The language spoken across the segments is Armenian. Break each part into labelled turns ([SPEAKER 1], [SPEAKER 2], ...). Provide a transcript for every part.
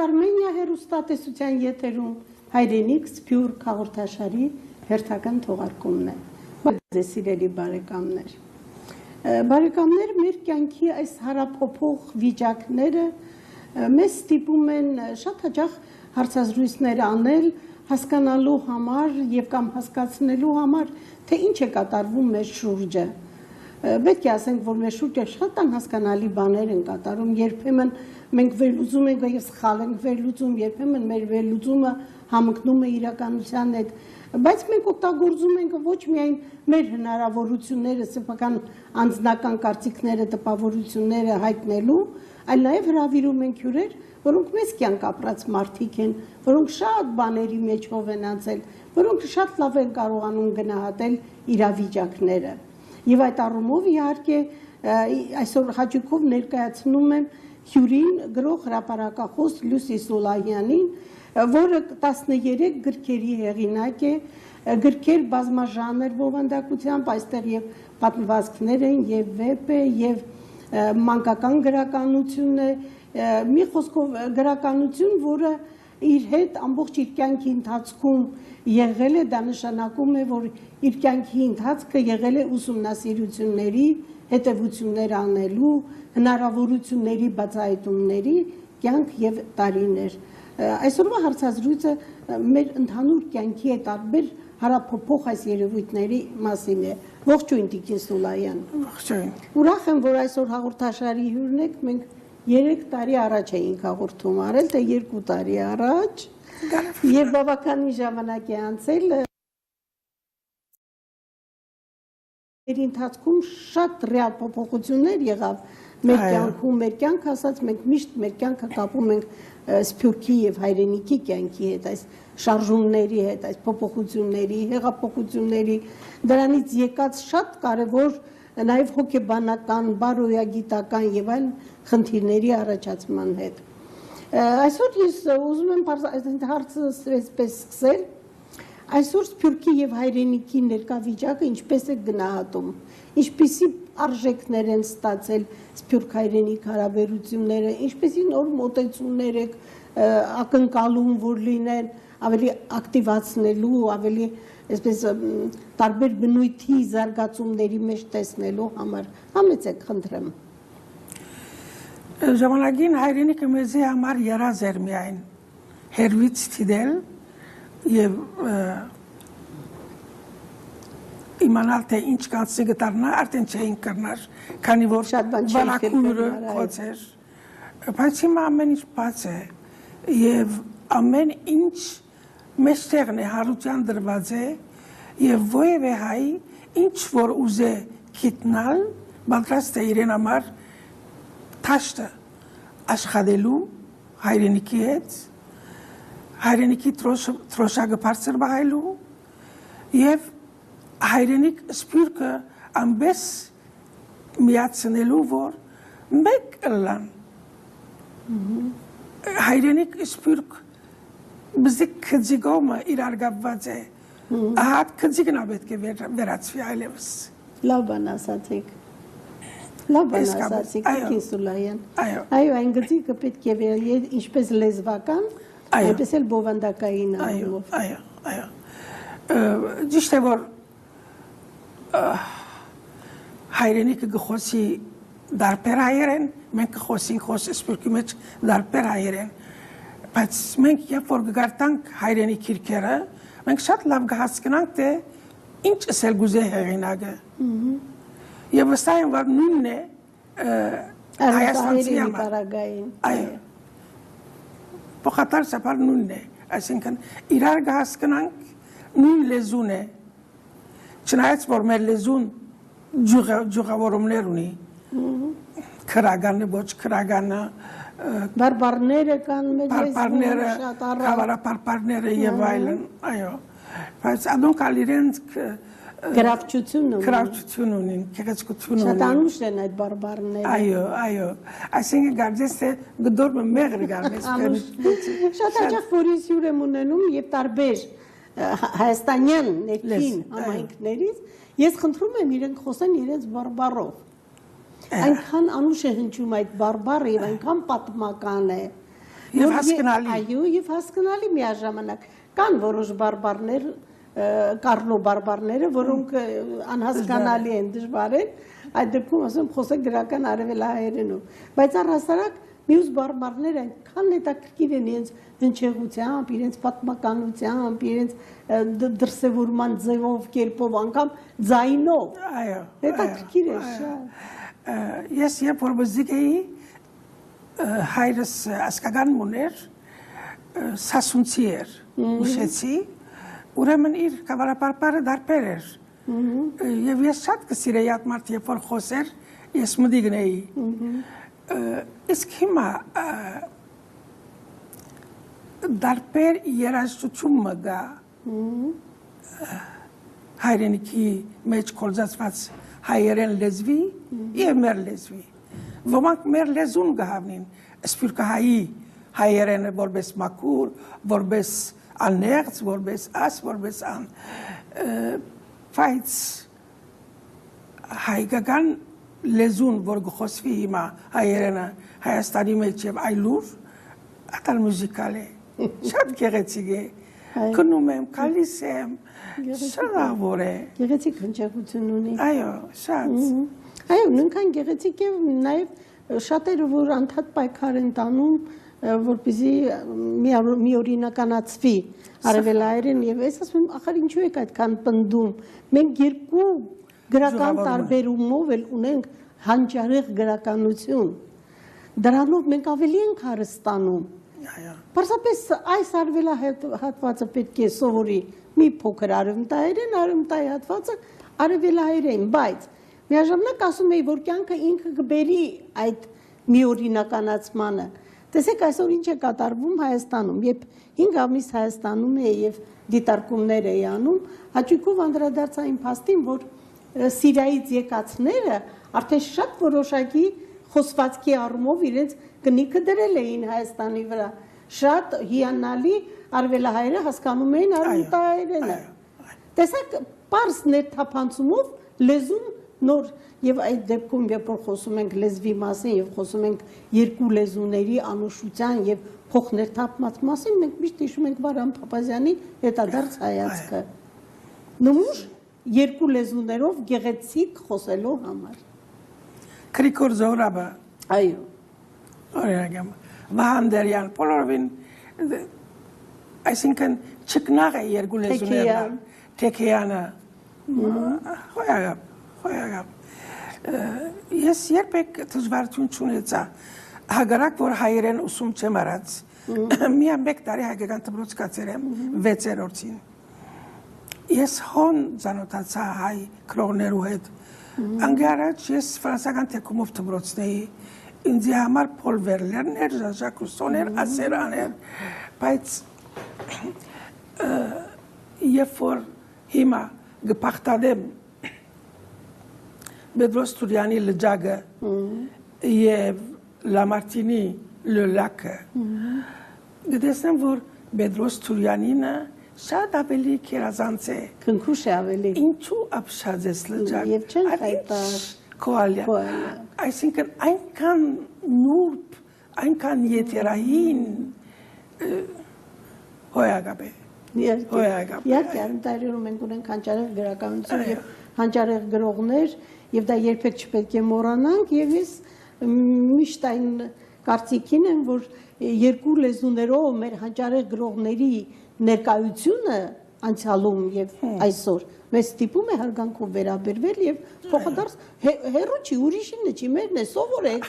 [SPEAKER 1] Արմենիա հեռուստատեսության եթերում հայրենիք Սփյուռք հաղորդաշարի հերթական թողարկումն է։ Ձեզ սիրելի բարեկամներ։ Բարեկամներ, մեր կյանքի այս հարափոփող վիճակները մեզ ստիպում են շատ հաճախ հարցազրույցներ անել, հասկանալու համար եւ կամ հասկացնելու համար, թե ինչ է կատարվում մեր շուրջը։ Պետք է ասենք, որ մեր շուրջը շատ անհասկանալի բաներ են կատարում, երբեմն մենք վերլուծում ենք եւ սխալ ենք վերլուծում, երբեմն մեր վերլուծումը համընկնում է իրականության հետ, բայց մենք օգտագործում ենք ոչ միայն մեր հնարավորությունները, սեփական անձնական կարծիքները, տպավորությունները հայտնելու, այլ նաեւ հրավիրում ենք հյուրեր, որոնք մեզ կյանք ապրած մարդիկ են, որոնք շատ բաների մեջով են անցել, որոնք շատ լավ են կարողանում գնահատել իրավիճակները։ Եվ այդ առումով իհարկե այսօր հաճույքով ներկայացնում եմ հյուրին գրող հրապարակախոս Լուսի Սոլահյանին, որը 13 գրքերի հեղինակ է, գրքեր բազմաժանր բովանդակությամբ, այստեղ եւ պատմվածքներ են, եւ վեպ է, եւ մանկական գրականություն է, մի խոսքով գրականություն, որը իր հետ ամբողջ իր կյանքի ընթացքում եղել է, դա նշանակում է, որ իր կյանքի ընթացքը եղել է ուսումնասիրությունների, հետևություններ անելու, հնարավորությունների բացահայտումների կյանք եւ տարիներ։ Այսօրվա հարցազրույցը մեր ընդհանուր կյանքի է տարբեր հարափոփող այս երևույթների մասին է։ Ողջույն Տիկին Սոլահյան։
[SPEAKER 2] Ողջույն։
[SPEAKER 1] Ուրախ եմ, որ այսօր հաղորդաշարի հյուրն եք, մենք 3 տարի առաջ էինք հաղորդում արել, թե 2 տարի առաջ, եւ բավականին ժամանակ է անցել։ Մեր ընթացքում շատ ռեալ փոփոխություններ եղավ մեր կյանքում, մեր կյանքը ասած մենք միշտ մեր կյանքը կապում ենք Սփյուռքի եւ հայրենիքի կյանքի հետ, այս շարժումների հետ, այս փոփոխությունների, հեղափոխությունների, դրանից եկած շատ կարեւոր նաև հոգեբանական, բարոյագիտական եւ այլ խնդիրների առաջացման հետ։ Այսօր ես ուզում եմ հարցը այսպես սկսել։ Այսօր Սփյուռքի եւ հայրենիքի ներկա վիճակը ինչպես է գնահատում, ինչպիսի արժեքներ են ստացել Սփյուռք հայրենիք հարաբերությունները, ինչպիսի նոր մոտեցումներ եք ակնկալում, որ լինեն ավելի ակտիվացնելու, ավելի այսպես տարբեր բնույթի զարգացումների մեջ տեսնելու համար, համեցեք խնդրեմ։
[SPEAKER 2] Ժամանակին հայրենիքը մեզ համար երազ էր միայն հերվից թիդել եւ իմանալ թե ինչ կացի գտարնա, արդեն չէին կրնար, քանի որ բանակուրը կոց էր, բայց հիմա ամեն ինչ բաց է եւ ամեն ինչ մեջտեղն է հարության դրված է եւ ովևէ հայ ինչ որ ուզե գիտնալ պատրաստ է իրեն համար թաշտը աշխատելու հայրենիքի հետ, հայրենիքի թրոշակը բարձր բահելու եւ հայրենիք Սփյուռքը ամբես միացնելու որ մեկ լան հայրենիք Սփյուռք բզիկ քծիգոմը իրար գապված է ահա քծիգն պետք է վերացվի այլևս
[SPEAKER 1] լավ բան ասացիք լավ բան ասացիք Տիկին Սոլահյան այո այն գծիկը պետք է վերի ինչպես լեզվական այնպես էլ բովանդակային առումով
[SPEAKER 2] այո ճիշտ է որ հայրենիքը գխոսի դարբեր հայերեն մենք գխոսենք Սփյուռքի մեջ դարբեր հայերեն բայց մենք երբ որ գարտանք հայրենի քիրքերը մենք շատ լավ կհասկանանք թե ինչ ասել գուզե հեղինակը եւ վստահ եմ որ նույնն է
[SPEAKER 1] Հայաստանի պարագային
[SPEAKER 2] այո փոխատար սապար նույնն է այսինքն իրար կհասկանանք նույն լեզուն է չնայած որ մեր լեզուն ջուղավորումներ ունի քրագանը ոչ քրագանը
[SPEAKER 1] բարբարները կան մեր
[SPEAKER 2] բարբարները խավարապարբարները եւ այլն այո բայց ադոնք ալիրենց գրավչություն ունին քեղեցկություն ունին
[SPEAKER 1] շատ անուշ են այդ բարբարները
[SPEAKER 2] այո այսինքն գարձես թե գդորը մեղր գարնես
[SPEAKER 1] շատ հաճախ որից հյուր եմ ունենում եւ տարբեր հայաստանյան ներքին համայնքներից ես խնդրում եմ իրենք խոսեն իրենց բարբարով այնքան անուշ է հնչում այդ բարբարը եւ այնքան պատմական է
[SPEAKER 2] Եվ հասկանալի։
[SPEAKER 1] Այո, եւ հասկանալի միաժամանակ։ Կան որոշ բարբարներ, կառլո բարբարները, որոնք անհասկանալի են, դժվար են, այդ դեպքում ասեմ խոսեք գրական արևելահայերենով, բայց առհասարակ մյուս բարբարները այնքան հետաքրքիր են իրենց հնչեղությամբ, իրենց պատմականությամբ, իրենց դրսևորման ձևով, կերպով, անգամ ձայնով։
[SPEAKER 2] Այո։
[SPEAKER 1] Հետաքրքիր է շատ։
[SPEAKER 2] Ես երբ որ բզիկ էի, հայրս ասկագան ուներ, սասունցի էր, ուշեցի, ուրեմն իր կավարապարպարը դարբեր էր։ Եվ ես շատ կսիրեի այդ մարդ, երբ որ խոսեր, ես մդիգն էի։ Իսկ հիմա դարբեր երաժշտություն մը գա հայրենիքի մեջ կորզացված հայերեն լեզվի և մեր լեզվի։ Ոմանք մեր լեզուն գահավնին, սպյուրկահայի հայերենը որպես մաքուր, որպես անեղծ, որպես աս, որպես ան։ Բայց հայկական լեզուն, որ գխոսվի հիմա հայերենը Հայաստանի մեջ և այլուր, ատալ մուզիկալ է, շատ գեղեցիկ է, կնում եմ, կալիս եմ, շարավոր է։
[SPEAKER 1] Գեղեցիկ հնչեղություն ունի։
[SPEAKER 2] Այո, շատ։
[SPEAKER 1] Այո, նույնքան գեղեցիկ է նաև շատերը, որ անդադ պայքար են տանում, որպեսզի միօրինականացվի արևելահայերեն, եւ ես ասում եմ, ախր ինչու եք այդքան պնդում։ Մենք երկու գրական տարբերումով էլ ունենք հանճարեղ գրականություն։ Դրանով մենք ավելի ենք հարստանում։ Պարզապես այս արևելահատվածը պետք է սովորի մի փոքր արևմտահայերեն, արևմտահայ հատվածը արևելահայերեն, բայց միաժամանակ ասում էի, որ կյանքը ինքը կբերի այդ միօրինականացմանը։ Տեսեք այսօր ինչ է կատարվում Հայաստանում, երբ 5 ամիս Հայաստանում է եւ դիտարկումներ է անում, հաճույքով անդրադարձա այն փաստին, որ Սիրիայից եկածները արդեն շատ որոշակի խոսվածքի առումով իրենց կնիքը դրել էին Հայաստանի վրա։ Շատ հիանալի արևելահայերը հասկանում էին արևմտահայերենը։ Տեսեք, պարզ ներթափանցումով լեզուն նոր եւ այդ դեպքում երբ որ խոսում ենք լեզվի մասին եւ խոսում ենք երկու լեզուների անուշության եւ փոխներթափման մասին, մենք միշտ հիշում ենք Վարան Փափազյանի հետադարձ հայացքը։ Նմուշ երկու լեզուներով գեղեցիկ խոսելու համար։
[SPEAKER 2] Գրիգոր Զոհրաբը։
[SPEAKER 1] Այո։
[SPEAKER 2] Օրինակ, Վահանդերյան, բոլորովին, այսինքն չկնաղ է երկու լեզուներն, Թեքեյանը, Խոյագապ։ Ես երբեք դժվարություն չունեցա, հագարակ, որ հայերեն ուսում չեմ արած, միան մեկ տարի հայկական դպրոց կացել եմ 6-րդին։ Ես հոն ծանոթացա հայ քրոներու հետ, անգե առաջ ես ֆրանսական թեկումով դպրոցն էի, ինձի համար Փոլ Վերլերն էր, Ժան-Ժակ Ռուսոն էր, Ասերան էր, բայց երբ որ հիմա գպախտանեմ Բեդրոս Տուրյանի լճագը և Լամարտինի լոլակը, գտեսնեմ, որ Բեդրոս Տուրյանինը շատ ավելի կերազանց է։
[SPEAKER 1] Քնքուշ է ավելի։
[SPEAKER 2] Ինչու ապշած ես լճակ։
[SPEAKER 1] Եվ չեն խայտար։
[SPEAKER 2] Կոալյա։ Այսինքն այնքան նուրբ, այնքան եթերային հոյագապ է։
[SPEAKER 1] Իհարկե, արևմտահայերենում մենք ունենք հանճարեղ գրականություն եւ հանճարեղ գրողներ, եւ դա երբեք չպետք է մոռանանք, եւ ես միշտ այն կարծիքին եմ, որ երկու լեզուներով մեր հանճարեղ գրողների ներկայությունը անցյալում եւ այսօր մեզ ստիպում է հարգանքով վերաբերվել եւ փոխադարձ հերո չի, ուրիշինը չի, մերն է, սովորեք։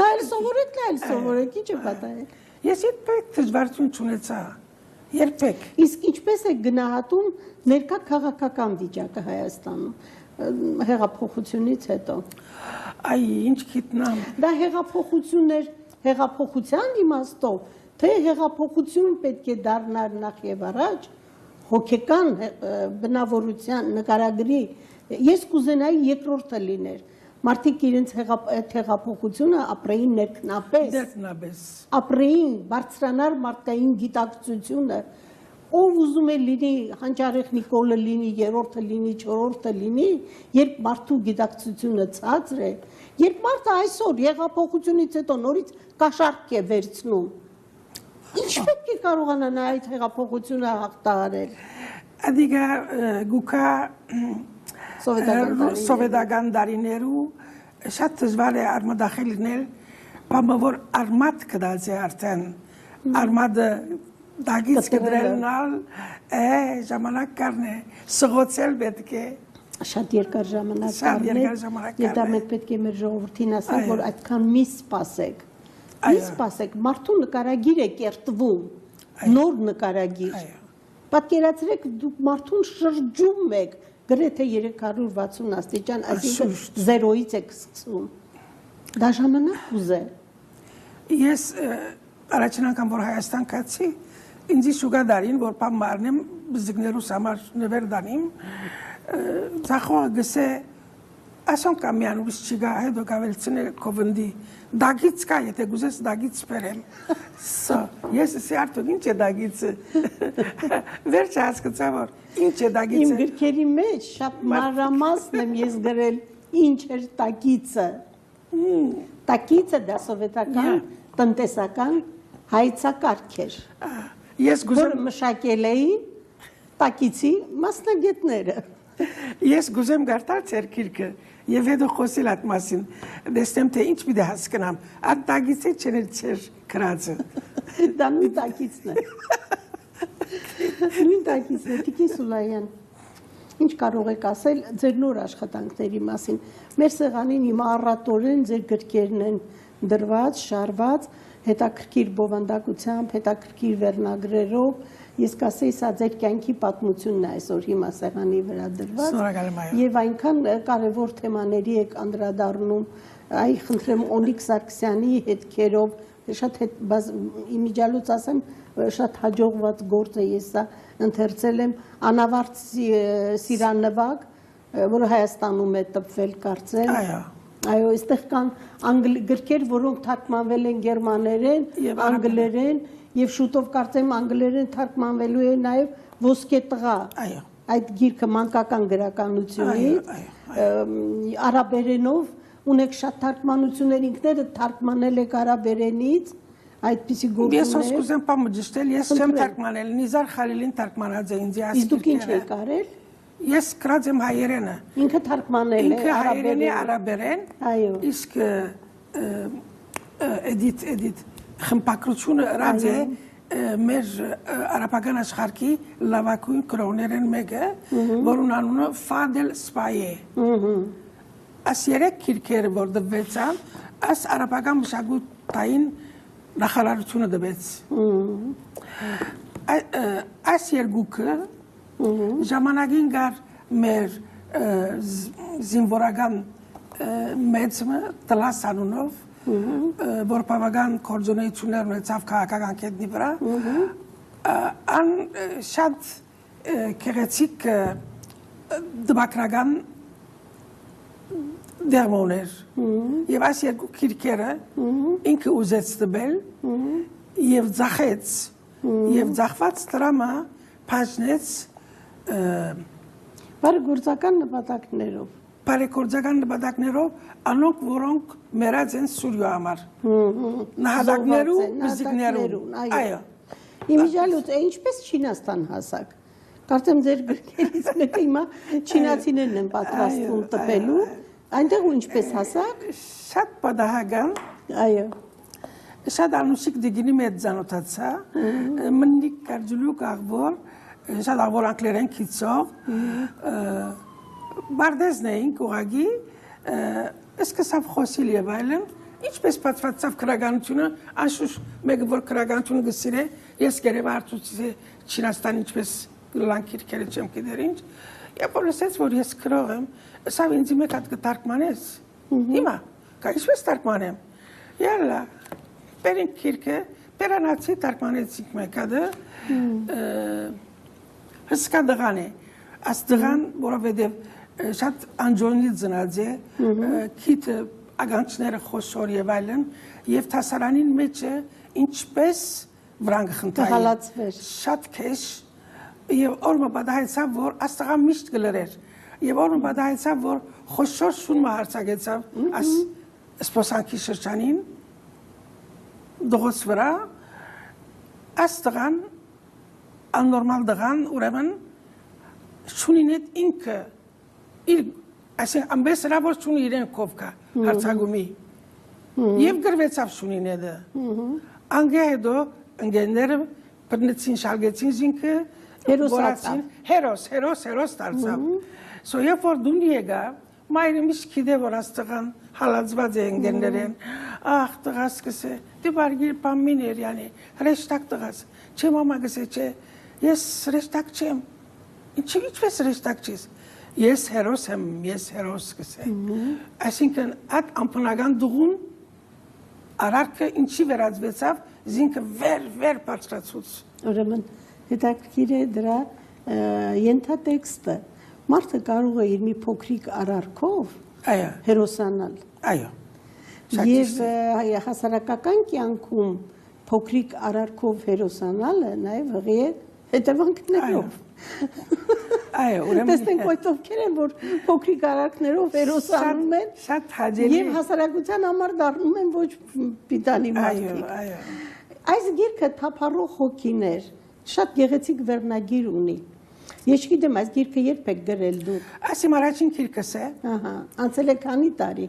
[SPEAKER 1] Նա էլ սովորեք, նա էլ սովորեք, ինչ է պատահել։
[SPEAKER 2] Ես երբեք դժվարություն չունեցա։ Երբեք։
[SPEAKER 1] Իսկ ինչպես է գնահատում ներկա քաղաքական վիճակը Հայաստանում հեղափոխությունից հետո։
[SPEAKER 2] Այ ինչ գիտնամ։
[SPEAKER 1] Դա հեղափոխություն էր հեղափոխության իմաստով, թե հեղափոխություն պետք է դառնար նախ եւ առաջ հոգեկան բնավորության նկարագրի։ Ես կուզենայի երկրորդը լիներ։ Մարդիկ իրենց հեղափոխությունը ապրեին ներքնապես, ապրեին բարձրանար մարդկային գիտակցությունը, ով ուզում է լինի հանճարեղ Նիկոլը լինի, երրորդը լինի, չորրորդը լինի, երբ մարդու գիտակցությունը ցածր է, երբ մարդը այսօր հեղափոխությունից հետո նորից կաշառք է վերցնում, Ինչ պետք է կարողանա նա այդ հեղափոխությունը հաղթահարել։
[SPEAKER 2] Adică գուկա սովետական դարիներու շատ դժվար է արմատախիլ լինել, բայց որ արմատ կդած է արդեն, արմատը դագից կդրելնալ, ժամանակ կառն է, սղոցել պետք է։
[SPEAKER 1] Շատ երկար ժամանակ եւ դա մենք պետք է մեր ժողովրդին ասենք, որ այդքան մի սպասեք։ Մի սպասեք, մարդու նկարագիր է կերտվում, նոր նկարագիր։ Պատկերացրեք, դուք մարդուն շրջում եք գրեթե 360 աստիճան, այսինքն զերոյից եք սկսում։ Դա ժամանակ ուզե։
[SPEAKER 2] Ես առաջին անգամ որ Հայաստան կացի, ինձ շուգա դարին, որ պամ մարնեմ բզիկներուս համար նվեր դանիմ, ծախողը գսե ասոն կամյան ուս չիգա հետո կավելցին է կովնդի, դագից կա, եթե գուզես դագից պերեմ, ես ասի արդոք ինչ է դագիցը, վերջ հասկացա որ ինչ է դագիցը։
[SPEAKER 1] Իմ գրքերի մեջ շատ մանրամասն եմ ես գրել ինչ էր տակիցը։ Տակիցը դա սովետական տնտեսական հայցակարգ էր, որը մշակել էի տակիցի մասնագետները։
[SPEAKER 2] Ես գուզեմ գարտալ ծեր գիրքը եւ հետո խոսել այդ մասին, դեսնեմ թե ինչ պիտի հասկանամ, այդ տակիցը չէ ծեր գրածը։
[SPEAKER 1] Դա նույն տակիցն է։ Նույն տակիցն է, Տիկին Սուլայան։ Ինչ կարող եք ասել ձեր նոր աշխատանքների մասին։ Մեր սեղանին հիմա առատորեն ձեր գրքերն են դրված, շարված, հետաքրքիր բովանդակությամբ, հետաքրքիր վերնագրերով։ Ես կասեի, սա ձեր կյանքի պատմությունն է այսօր հիմա սեղանի վրա դրված։ Եվ այնքան կարևոր թեմաների եք անդրադառնում, այ խնդրեմ Օնիկ Սարգսյանի հետքերով, շատ իմիջիալուց ասեմ, շատ հաջողված գործ է, ես սա ընթերցել եմ, անավարտ սիրաննվագ, որը Հայաստանում է տպվել կարծեմ։ Այո, այստեղ կան գրքեր, որոնք թարգմանվել են գերմաներեն, անգլերեն, եւ շուտով կարծեմ անգլերեն թարգմանվելու է նաեւ ոսկե տղա։ Այդ գիրքը մանկական գրականությունից, արաբերենով ունեք շատ թարգմանություններ, ինքները թարգմանել եք արաբերենից, այդպիսի գործեր։
[SPEAKER 2] Ես ոսկուզեմ պամուջստել, ես չեմ թարգմանել, Նիզար Խալիլին թարգմանած է ինձ ասել։
[SPEAKER 1] Իսկ դուք ինչ եք արել։
[SPEAKER 2] Ես գրած եմ հայերենը։
[SPEAKER 1] Ինքը թարգմանել է
[SPEAKER 2] հայերենի արաբերեն։ Այո։ Իսկ էդիտ խմպակրությունը ռաձ է մեր արաբական աշխարհի լավագույն կրոներեն մեկը, որուն անունը Ֆադել Սպայ է։ Աս երեք քիրքերը որ դվեցան, աս արաբական մշակութային նախարարությունը դվեց։ Աս երկուքը ժամանակին գար մեր զինվորական մեծը Տլաս անունով, որ բավական կորձոնեություններ ունեցավ քաղաքական կետնի վրա, ան շատ գեղեցիկ դպակրական դերմ ուներ եւ այս երկու քիրքերը ինքը ուզեց տվել եւ ձախեց եւ ձախված դրամը բաժնեց
[SPEAKER 1] բարեգործական նպատակներով
[SPEAKER 2] բարեգործական նպատակներով անոնք որոնք մերած են Սուրիա համար նահատակներու մզիկներու այո
[SPEAKER 1] իմիջիալուց ինչպես Չինաստան հասակ կարծեմ ձեր գրքերից մեկը հիմա չինացիներն են պատրաստվում տպելու այնտեղ ու ինչպես հասակ
[SPEAKER 2] շատ պատահական
[SPEAKER 1] այո
[SPEAKER 2] շատ անուսիկ դիգինի մեծ զանոթացա մնիկ կարջուլուկ աղբոր շատ աղբոր անգլերեն քիծով բարդեզն էինք ուղագի սկսավ խոսիլ եւ այլն ինչպես պատվացավ քրագանությունը անշուշ մեկը որ քրագանությունը գսիր է ես գերեվ արծուցի Չինաստան ինչպես լանկիրքերը չեմ գիտեր ինչ եւ բոլորս որ ես քրող եմ սա ինձ մեկ հատ կտարկմանես հիմա կա ինչպես տարկմանեմ յալա բերին քիրքը բերանացի տարկմանեցինք մեկ հատը հսկա դղան է աս դղան որովհետեւ շատ անջոնի ծնած է քիթը ագանչները խոշոր եւ այլն եւ տասարանին մեջ է ինչպես վրան խնդրի շատ քեշ եւ օրմը պատահեցավ որ աստղա միշտ գլերեր եւ օրմը պատահեցավ որ խոշոր շունը հարցակեցավ աս սպոսանքի շրջանին դողոց վրա Այս տղան աննորմալ տղան ուրեմն շունիnet ինքը իր այսինքն ամբես հրավոր շունի իրեն կովկա հարցագումի եւ գրվեցավ շունինեդը անգե հետո ընկերները բռնեցին շալգեցին զինքը հերոս դարձավ սո երբ որ դուն եկա մայրը միշտ գիտե որ աստղան հալածված է ընկերներեն ախ տղաս կսե դե բարգիր պամիներ յանի հրեշտակ տղաս չէ մամա կսե չէ ես հրեշտակ չեմ ինչպես հրեշտակ չես ես հերոս եմ ես հերոս կսե այսինքն այդ ամփնական դուղուն արարքը ինչի վերածվեցավ զինքը վեր բարձրացուց
[SPEAKER 1] ուրեմն հետաքրքիր է դրա ենթատեքստը մարդը կարող է իր մի փոքրիկ արարքով հերոսանալ
[SPEAKER 2] այո
[SPEAKER 1] եւ հասարակական կյանքում փոքրիկ արարքով հերոսանալը նաեւ հղի է հետևանքներով
[SPEAKER 2] այո ուրեմն
[SPEAKER 1] տեսնենք այդ ովքեր են որ փոքրիկ արարքներով հերոսանում են
[SPEAKER 2] շատ հաջելի
[SPEAKER 1] եւ հասարակության համար դառնում են ոչ պիտանի մարդիկ
[SPEAKER 2] այո
[SPEAKER 1] այս գիրքը թափառող հոգիներ շատ գեղեցիկ վերնագիր ունի ես գիտեմ այս գիրքը երբ եք գրել դուք
[SPEAKER 2] այս իմ առաջին գիրքս է
[SPEAKER 1] ահա անցել է քանի տարի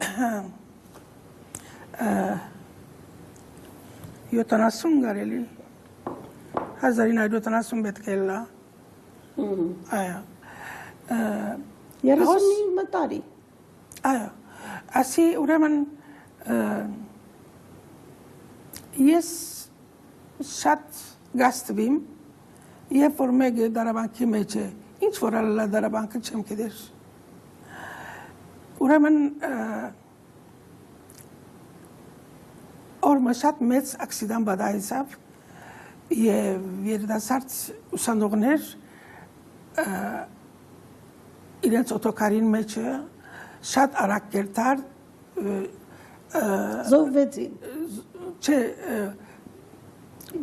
[SPEAKER 2] 70 կարելի 1970 պետք է լա այո
[SPEAKER 1] 39 տարի
[SPEAKER 2] այո ասի ուրեմն ես շատ գաստվիմ երբ որ մեկը դարաբանքի մեջ է ինչ որ ալլա դարաբանքը չեմ գիտեր ուրեմն օրը շատ մեծ ակսիդան բադայեցավ եւ երիտասարդ ուսանողներ իրենց օտոկարին մեջ շատ արագ կերտար
[SPEAKER 1] զոհվեցին
[SPEAKER 2] չէ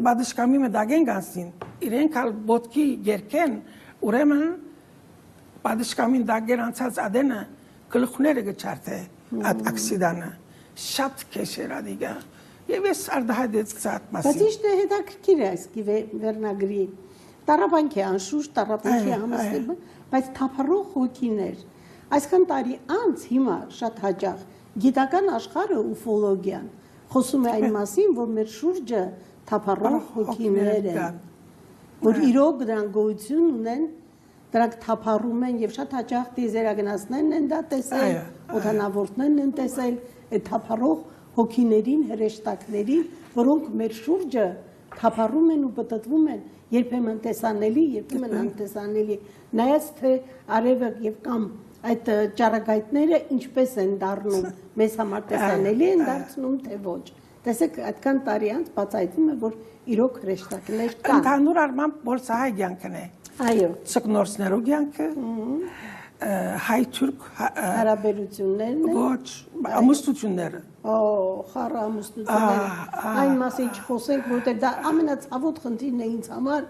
[SPEAKER 2] բադշկամի մդագեն գանցին իրենք ալ բոտքի երկեն ուրեմն բադշկամին դագեր անցած ադենը գլուխները գճարթե այդ ակսիդանը շատ քեշեր ադիգա եւ ես արդահայտեց ցած մասի
[SPEAKER 1] բայց ի՞նչն է հետաքրքիր է այս վերնագրի տարաբանքի անշուշտ տարաբանքի համասնելը բայց թափառող հոգիներ այսքան տարի անց հիմա շատ հաճախ գիտական աշխարհը ուֆոլոգիան խոսում է այն մասին որ մեր շուրջը թափառող հոգիներ են որ իրոք դրանք գոյություն ունեն դրանք թափառում են եւ շատ հաճախ դիզերագնացներն են դա տեսել օդանավորդներն են տեսել այդ թափառող հոգիներին հրեշտակներին որոնք մեր շուրջը թափառում են ու պատտվում են երբեմն տեսանելի երբեմն անտեսանելի նայած թե արևը եւ կամ այդ ճառագայթները ինչպես են դառնում մեզ համար տեսանելի են դարձնում թե ոչ տեսեք այդքան տարի անց բացայտվում է որ իրոք հրեշտակներ կան
[SPEAKER 2] ընդհանուր առմամբ բոլսահայ կյանքն է
[SPEAKER 1] այո
[SPEAKER 2] ցկնորսներու կյանքը հայ-թուրք
[SPEAKER 1] հարաբերություններն են
[SPEAKER 2] ոչ ամուսնությունները
[SPEAKER 1] խառը ամուսնությունները այն մասին չխոսենք որտեղ դա ամենացավոտ խնդիրն է ինձ համար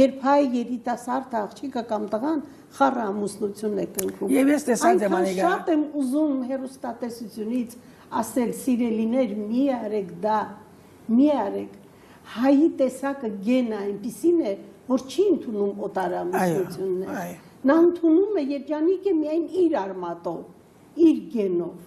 [SPEAKER 1] երբ հայ երիտասարդ աղջիկը կամ տղան խառը ամուսնություն է կնքում
[SPEAKER 2] եւ ես տեսած եմ անիկա
[SPEAKER 1] շատ եմ ուզում հերոստատեսությունից ասել սիրելիներ մի արեք դա մի արեք հայի տեսակը գենը այնպիսին է որ չի ընդունում օտարամուսնություններ նա ընդունում է երջանիկ է միայն իր արմատով իր գենով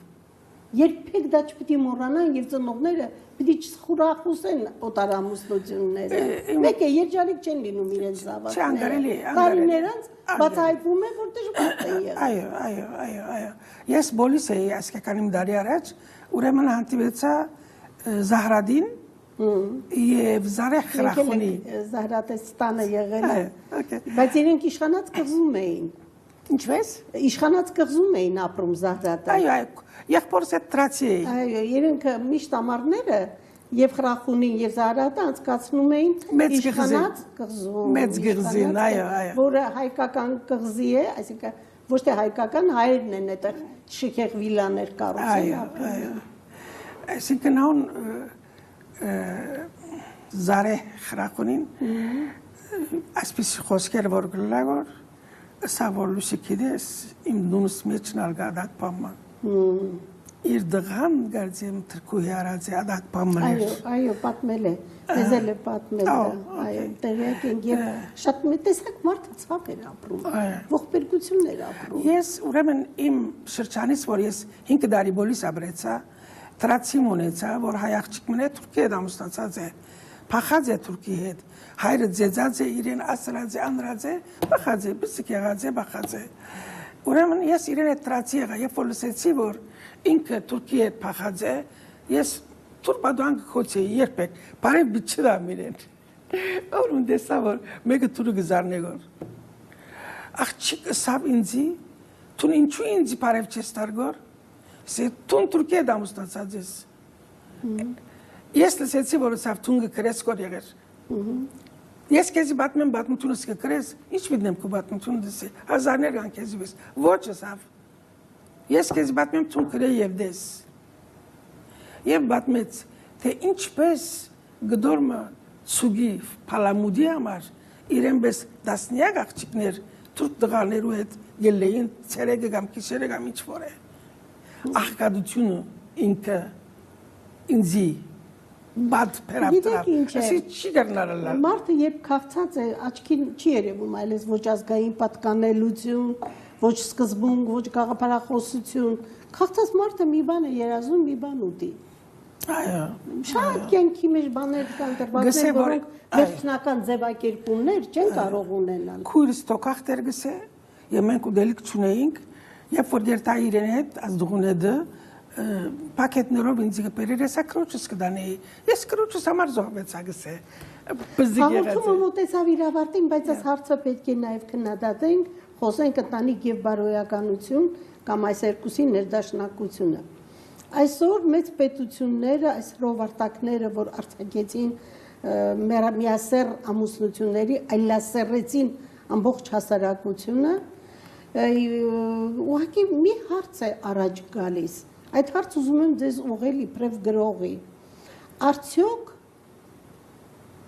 [SPEAKER 1] երբեք դա չպիտի մոռանան եւ ծնողները պիտի չխուրախուսեն օտարամուսնությունները մեկը երջանիկ չեն լինում իրենց զավակները տարիներ անց բացահայտվում է որ դժվար է եղել
[SPEAKER 2] այո ես բոլիս էի ասկականիմ դարի առաջ ուրեմն հանդիպեցա Զահրադին եւ Զարեխ Խրախունի
[SPEAKER 1] Զահրատեստանը եղել է բայց իրենք իշխանած կղզում էին
[SPEAKER 2] ինչպես
[SPEAKER 1] իշխանած կղզում էին ապրում Զահրատը
[SPEAKER 2] այո եղբորս այդ տրացի էի
[SPEAKER 1] այո իրենք միշտ ամառները եւ Խրախունին եւ Զահրատը անցկացնում էին իշխանած կղզում
[SPEAKER 2] մեծ կղզին այո
[SPEAKER 1] որը հայկական կղզի է այսինքն ոչ թե հայկական հայերն են այդտեղ շքեղ վիլաներ կառուցել
[SPEAKER 2] այո այսինքն հոն Զարե Խրախունին այսպես խոսքեր որ գլագոր սա որ լուսիկիդես իմ նունս մեջ նալգադակ պաման իր դղան գարձեմ թրկուհի արած է ադակ բամներ։
[SPEAKER 1] Այո, պատմել է, մեզել է պատմել, այո, տեղյակ ենք եւ շատ տեսակ մարդը ցավ էր ապրում, ողբերգություն էր ապրում։
[SPEAKER 2] Ես ուրեմն իմ շրջանից, որ ես 5 տարի բոլիս ապրեցա, տրացիմ ունեցա, որ հայ աղջիկն է Թուրքիա ամուսնացած է, փախած է Թուրքի հետ, հայրը ձեծած է իրեն ասրած է, անրած է, փախած է, բսիկ եղած է, փախած է։ Ուրեմն ես իրեն հետ տրացի եղա, երբ որ լսեցի, որ ինքը Թուրքի հետ փախած է, ես Թուրքադան գոչեի երբեք, բարև բիչրամ իրեն։ Օրուն դեսա որ մեկը թուրքը գզարնեգոր։ Աղջիկը սավ ինձի, տուն ինչու ինձի բարև չես տարգոր։ Սե տուն Թուրքիա ամուսնացած ես։ Ես լսեցի, որ սավ տունը կրես կոր եղեր։ Ես քեզի պատմությունս կկրես, ինչ վիդնեմ քո պատմությունը դեսի, հազարներ կան քեզի վես, ոչ սավ։ Ես քեզի պատմություն կրեի եւ դես։ Եվ պատմեց, թե ինչպես գդորմը ցուգի փալամուդի համար իրեն պես դասնյակ աղջիկներ թուրք տղաներու հետ ելեին ցերեգը կամ քիշերը կամ ինչ որ է։ Աղքատությունը ինքը ինձի բադ պերապտրապ, ասի չի դեռնարալա։
[SPEAKER 1] Մարդը երբ քաղցած է, աչքին չի երևում այլես ոչ ազգային պատկանելություն, ոչ սկզբունք, ոչ գաղափարախոսություն։ Քաղցած մարդը մի բան է երազում, մի բան ուտի։
[SPEAKER 2] Այո։
[SPEAKER 1] Շատ կյանքի մեջ բաներ կան դրվածներ, որոնք վերջնական ձևակերպումներ չեն կարող ունենալ։
[SPEAKER 2] Քույրս տոկախտեր գսե, եւ մենք ուդելիք չունեինք, երբ որ երթա իրեն հետ ազդուղունեդը պակետներով ինձ գպերեր ես ակրոջս կդանեի։ Ես կրոջս համար զոհվեցա գսե։
[SPEAKER 1] Հաղորդումը մոտեցավ իր ավարտին, բայց այս հարցը պետք է նաև քննադատենք, խոսենք ընտանիք եւ բարոյականություն կամ այս երկուսի ներդաշնակությունը։ Այսօր մեծ պետությունները, այս հրովարտակները, որ արձակեցին միասեռ ամուսնությունների, այլասեռեցին ամբողջ հասարակությունը, ուղղակի մի հարց է առաջ գալիս։ Այդ հարց ուզում եմ ձեզ ուղղել իբրև գրողի։ Արդյոք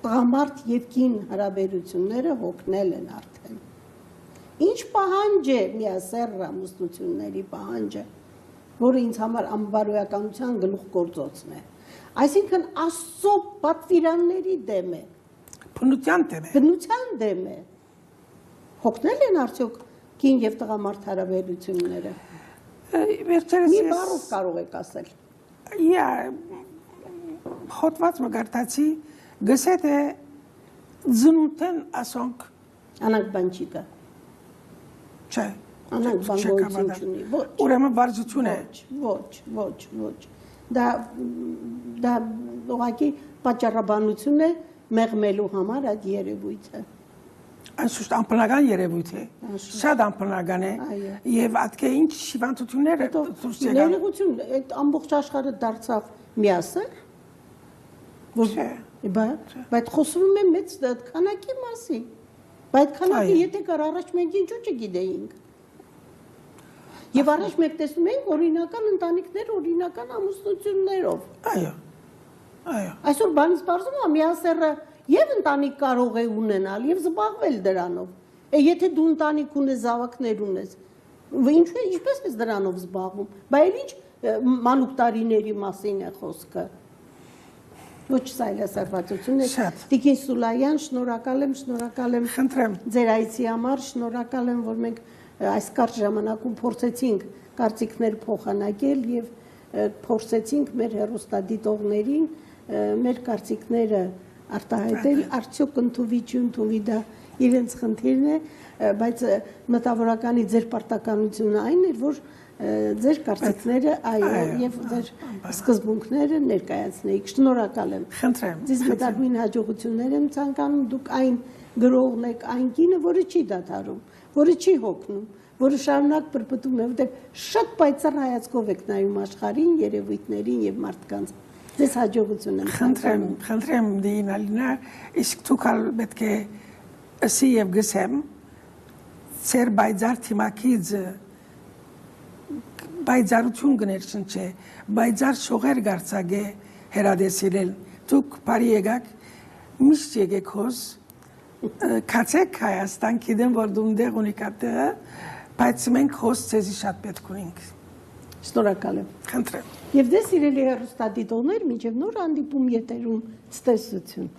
[SPEAKER 1] տղամարդ եւ կին հարաբերությունները հոգնել են արդեն։ Ինչ պահանջ է միասեռ ամուսնությունների պահանջը, որը ինձ համար անբարոյականության գլուխգործոցն է։ Այսինքն Աստծո պատվիրանների դեմ է։
[SPEAKER 2] Բնության դեմ է։
[SPEAKER 1] Բնության դեմ է։ Հոգնել են արդյոք կին եւ տղամարդ հարաբերությունները։
[SPEAKER 2] Վերջերս
[SPEAKER 1] մի բառով կարող եք ասել։
[SPEAKER 2] Իա հոտված մգարտացի գսե թե զնուտեն ասոնք
[SPEAKER 1] անանք բան չի կա։
[SPEAKER 2] Չէ։
[SPEAKER 1] Անանք բան գոյություն չունի։ Ոչ։
[SPEAKER 2] Ուրեմն վարժություն է։
[SPEAKER 1] Ոչ։ Դա ուղղակի պատճառաբանություն է մեղմելու համար այդ երևույթը։
[SPEAKER 2] Անշուշտ անպնական երևույթ է, շատ անպնական է, եւ ատկե ինչ շիվանտություններ դուրս եկան։
[SPEAKER 1] Ներողություն, այդ ամբողջ աշխարհը դարձավ միասեռ։ Բայց խոսվում է մեծ քանակի մասին։ Բայց քանակը եթե կար առաջ մենք ինչու չգիտեինք։ Եվ առաջ մենք տեսնում ենք օրինական ընտանիքներ, օրինական ամուսնություններով։
[SPEAKER 2] Այո։
[SPEAKER 1] Այսօր բանից բարձում է միասեռը եւ ընտանիք կարող է ունենալ եւ զբաղվել դրանով։ Եթե դու ընտանիք ունես, զավակներ ունես, ինչու է ինչպես ես դրանով զբաղվում։ Բայց ինչ մանուկ տարիների մասին է խոսքը։ Ոչ սայլասարվածություն է։ Տիկին Սուլայան, շնորհակալ եմ։
[SPEAKER 2] Խնդրեմ։
[SPEAKER 1] Ձեր այցի համար շնորհակալ եմ, որ մենք այս կարճ ժամանակում փորձեցինք կարծիքներ փոխանակել եւ փորձեցինք մեր հեռուստադիտողներին մեր կարծիքները արտահայտել, արդյոք ընդունվի չընդունվի դա իրենց խնդիրն է, բայց մտավորականի ձեր պարտականությունը այն էր, որ ձեր կարծիքները այո եւ ձեր սկզբունքները ներկայացնեիք։ Շնորհակալ եմ։
[SPEAKER 2] Խնդրեմ։
[SPEAKER 1] Ձեզ մտագույն հաջողություններ եմ ցանկանում, դուք այն գրողն եք, այն կինը, որը չի դադարում, որը չի հոգնում, որը շարունակ պրպտում է, որտեղ շատ պայծառ հայացքով եք նայում աշխարհին, երևույթներին եւ մարդկանց։ Ձեզ հաջողություն եմ։
[SPEAKER 2] Խնդրեմ դինալինա, իսկ դուք պետք է ասի եւ գսեմ, ծեր բայձար թիմակից բայձարություն գներչն չէ, բայձար շողեր գարցագե հերադեսիրել, դուք բարի եկաք, միշտ եկեք հոս, կացեք Հայաստան, գիտեմ, որ դու դեղ ունի կատեղը, բայց մենք հոս ցեզի շատ պետք ունենք։
[SPEAKER 1] Շնորհակալ եմ։
[SPEAKER 2] Խնդրեմ։
[SPEAKER 1] Եվ դե սիրելի հեռուստադիտողներ, մինչև նոր հանդիպում եթերում ցտեսություն։